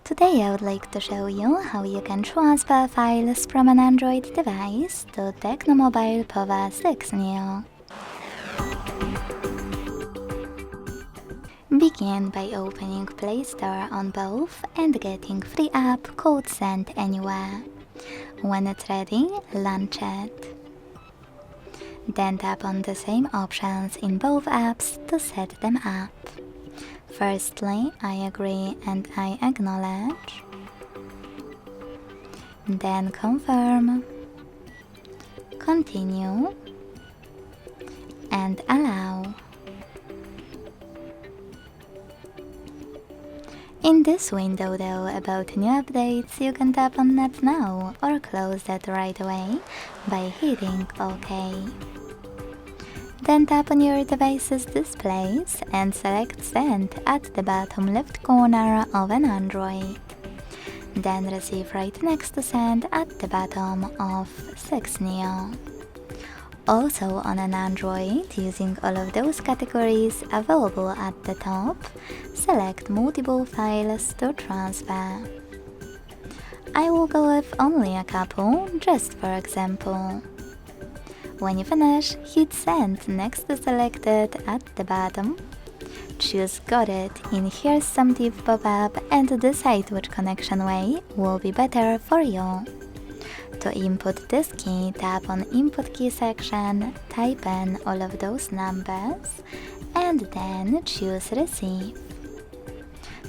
Today I would like to show you how you can transfer files from an Android device to TECNO Mobile Pova 6 Neo. Begin by opening Play Store on both and getting free app code sent anywhere. When it's ready, launch it. Then tap on the same options in both apps to set them up. Firstly, I agree and I acknowledge. Then confirm, continue, and allow. In this window though, about new updates, you can tap on Not Now or close that right away by hitting OK. Then tap on your device's displays and select Send at the bottom left corner of an Android. Then receive right next to Send at the bottom of 6 Neo. Also on an Android, using all of those categories available at the top, select multiple files to transfer. I will go with only a couple, just for example. When you finish, hit Send next to Selected at the bottom. Choose Got It in Here's Some Tip pop-up and decide which connection way will be better for you. To input this key, tap on Input Key section, type in all of those numbers, and then choose Receive.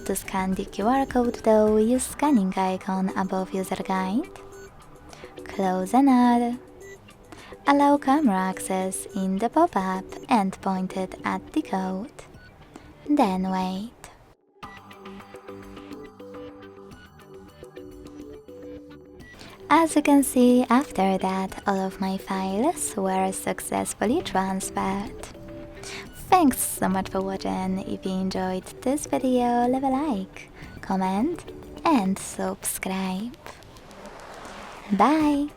To scan the QR code though, use scanning icon above User Guide. Close and add. Allow camera access in the pop-up and point it at the code. Then wait. As you can see, after that, all of my files were successfully transferred. Thanks so much for watching. If you enjoyed this video, leave a like, comment and subscribe. Bye!